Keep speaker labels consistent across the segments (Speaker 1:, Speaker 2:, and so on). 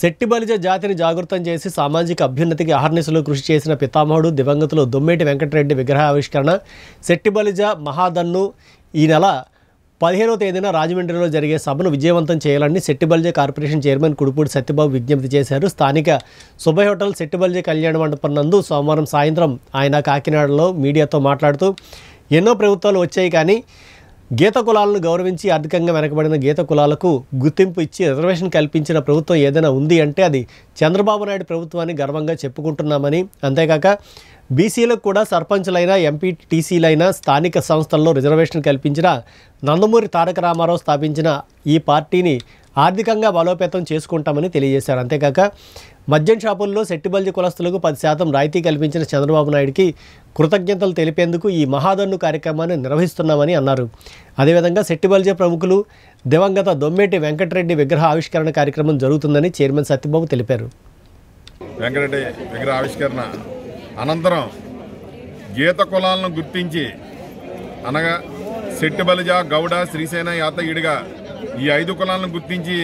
Speaker 1: శెట్టిబలిజ జాతిని జాగృతం చేసి సామాజిక అభ్యున్నతికి అహర్నిశలు కృషి చేసిన పితామహుడు దివంగతులు దొమ్మేటి వెంకటరెడ్డి విగ్రహ ఆవిష్కరణ శెట్టిబలిజ మహాదన్ను ఈ నెల 15వ తేదీన రాజమండ్రిలో జరిగే సభను విజయవంతం చేయాలని శెట్టిబలిజ కార్పొరేషన్ చైర్మన్ కుడుపూడి సత్యబాబు విజ్ఞప్తి చేశారు. స్థానిక సుబ్బయ్య హోటల్ శెట్టిబలిజ కళ్యాణ మండపం నందు సోమవారం సాయంత్రం ఆయన కాకినాడలో మీడియాతో మాట్లాడుతూ ఎన్నో ప్రభుత్వాలు వచ్చాయి కానీ గీత కులాలను గౌరవించి ఆర్థికంగా వెనకబడిన గీత కులాలకు గుర్తింపు ఇచ్చి రిజర్వేషన్ కల్పించిన ప్రభుత్వం ఏదైనా ఉంది అంటే అది చంద్రబాబు నాయుడు ప్రభుత్వాన్ని గర్వంగా చెప్పుకుంటున్నామని, అంతేకాక బీసీలకు కూడా సర్పంచులైన ఎంపీటీసీలైన స్థానిక సంస్థల్లో రిజర్వేషన్ కల్పించిన నందమూరి తారక రామారావు స్థాపించిన ఈ పార్టీని ఆర్థికంగా బలోపేతం చేసుకుంటామని తెలియజేశారు. అంతేకాక మద్యం షాపుల్లో శెట్టిబలిజ కులస్తులకు 10% రాయితీ కల్పించిన చంద్రబాబు నాయుడికి కృతజ్ఞతలు తెలిపేందుకు ఈ మహాదన్ను కార్యక్రమాన్ని నిర్వహిస్తున్నామని అన్నారు. అదేవిధంగా శెట్టిబలిజ ప్రముఖులు దివంగత దొమ్మేటి వెంకటరెడ్డి విగ్రహ ఆవిష్కరణ కార్యక్రమం జరుగుతుందని చైర్మన్ సత్యబాబు తెలిపారు.
Speaker 2: వెంకటరెడ్డి విగ్రహ ఆవిష్కరణ అనంతరం గీత కులాలను గుర్తించి అనగా శెట్టిబలిజ, గౌడ, శ్రీసేన, యాతగిడిగా ఈ 5 కులాలను గుర్తించి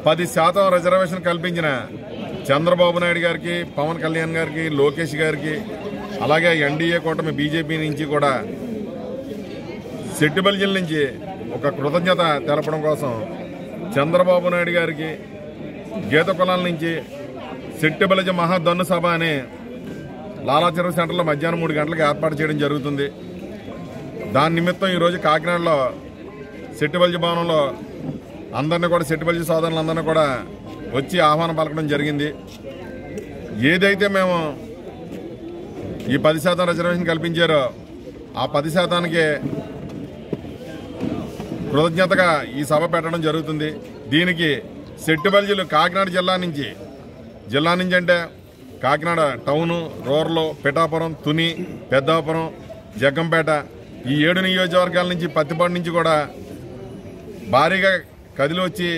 Speaker 2: 10% రిజర్వేషన్ కల్పించిన చంద్రబాబు నాయుడు గారికి, పవన్ కళ్యాణ్ గారికి, లోకేష్ గారికి, అలాగే ఎన్డీఏ కూటమి బీజేపీ నుంచి కూడా శెట్టిబలిజల నుంచి ఒక కృతజ్ఞత తెలపడం కోసం చంద్రబాబు నాయుడు గారికి గీత కులాల నుంచి శెట్టిబలిజ మహాదన్ను సభ అని లాలాచెరువు సెంటర్లో మధ్యాహ్నం 3 గంటలకు ఏర్పాటు చేయడం జరుగుతుంది. దాని నిమిత్తం ఈరోజు కాకినాడలో శెట్టిబలిజ భవనంలో అందరినీ కూడా శెట్టిబలిజ సోదరులందరినీ కూడా వచ్చి ఆహ్వానం పలకడం జరిగింది. ఏదైతే మేము ఈ 10% రిజర్వేషన్ కల్పించారో ఆ 10%కి కృతజ్ఞతగా ఈ సభ పెట్టడం జరుగుతుంది. దీనికి శెట్టిబలిజలు కాకినాడ జిల్లా నుంచి అంటే కాకినాడ టౌను, రూరల్, పిఠాపురం, తుని, పెద్దాపురం, జగ్గంపేట ఈ 7 నియోజకవర్గాల నుంచి, పత్తిపాడు నుంచి కూడా భారీగా కదిలి వచ్చి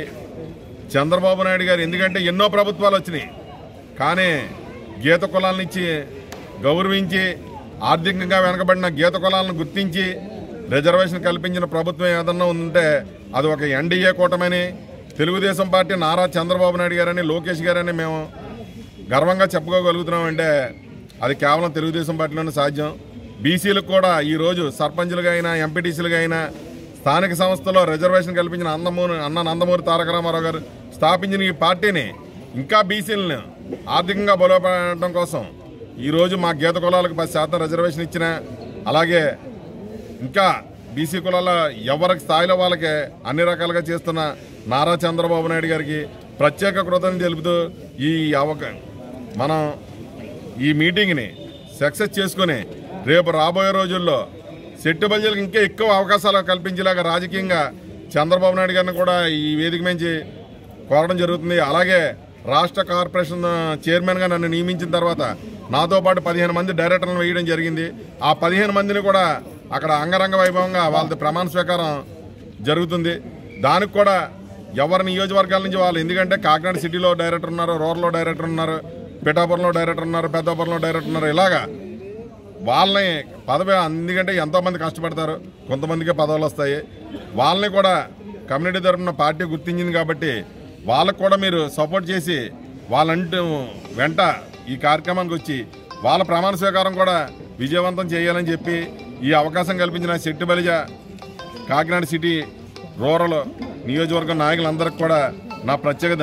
Speaker 2: చంద్రబాబు నాయుడు గారు, ఎందుకంటే ఎన్నో ప్రభుత్వాలు వచ్చినాయి కానీ గీత కులాలనిచ్చి గౌరవించి ఆర్థికంగా వెనకబడిన గీత కులాలను గుర్తించి రిజర్వేషన్ కల్పించిన ప్రభుత్వం ఏదన్నా ఉందంటే అది ఒక ఎన్డీఏ కూటమని, తెలుగుదేశం పార్టీ నారా చంద్రబాబు నాయుడు గారని, లోకేష్ గారని మేము గర్వంగా చెప్పుకోగలుగుతున్నామంటే అది కేవలం తెలుగుదేశం పార్టీలోనే సాధ్యం. బీసీలకు కూడా ఈరోజు సర్పంచులుగా అయినా, ఎంపీటీసీలుగా అయినా స్థానిక సంస్థలో రిజర్వేషన్ కల్పించిన అన్న నందమూరి తారక రామారావు గారు స్థాపించిన ఈ పార్టీని ఇంకా బీసీలను ఆర్థికంగా బలోపడటం కోసం ఈరోజు మా గీత కులాలకు 10% రిజర్వేషన్ ఇచ్చిన, అలాగే ఇంకా బీసీ కులాల ఎవరికి స్థాయిలో వాళ్ళకి అన్ని రకాలుగా చేస్తున్న నారా చంద్రబాబు నాయుడు గారికి ప్రత్యేక కృతజ్ఞతలు తెలుపుతూ మనం ఈ మీటింగ్ని సక్సెస్ చేసుకుని రేపు రాబోయే రోజుల్లో శెట్టిబలిజలకు ఇంకా ఎక్కువ అవకాశాలు కల్పించేలాగా రాజకీయంగా చంద్రబాబు నాయుడు గారిని కూడా ఈ వేదిక నుంచి కోరడం జరుగుతుంది. అలాగే రాష్ట్ర కార్పొరేషన్ చైర్మన్గా నన్ను నియమించిన తర్వాత నాతో పాటు 15 మంది డైరెక్టర్లను వేయడం జరిగింది. ఆ 15 మందిని కూడా అక్కడ అంగరంగ వైభవంగా వాళ్ళది ప్రమాణ స్వీకారం జరుగుతుంది. దానికి కూడా ఎవరి నియోజకవర్గాల నుంచి వాళ్ళు, ఎందుకంటే కాకినాడ సిటీలో డైరెక్టర్ ఉన్నారు, రూరల్లో డైరెక్టర్ ఉన్నారు, పిఠాపురంలో డైరెక్టర్ ఉన్నారు, పెద్దాపురంలో డైరెక్టర్ ఉన్నారు. ఇలాగా వాళ్ళని పదవి, ఎందుకంటే ఎంతోమంది కష్టపడతారు, కొంతమందికే పదవులు వస్తాయి. వాళ్ళని కూడా కమ్యూనిటీ తరఫున పార్టీ గుర్తించింది కాబట్టి వాళ్ళకు కూడా మీరు సపోర్ట్ చేసి వాళ్ళంటూ వెంట ఈ కార్యక్రమానికి వచ్చి వాళ్ళ ప్రమాణ స్వీకారం కూడా విజయవంతం చేయాలని చెప్పి ఈ అవకాశం కల్పించిన శెట్టిబలిజ కాకినాడ సిటీ రూరల్ నియోజకవర్గం నాయకులందరికీ కూడా నా ప్రత్యేక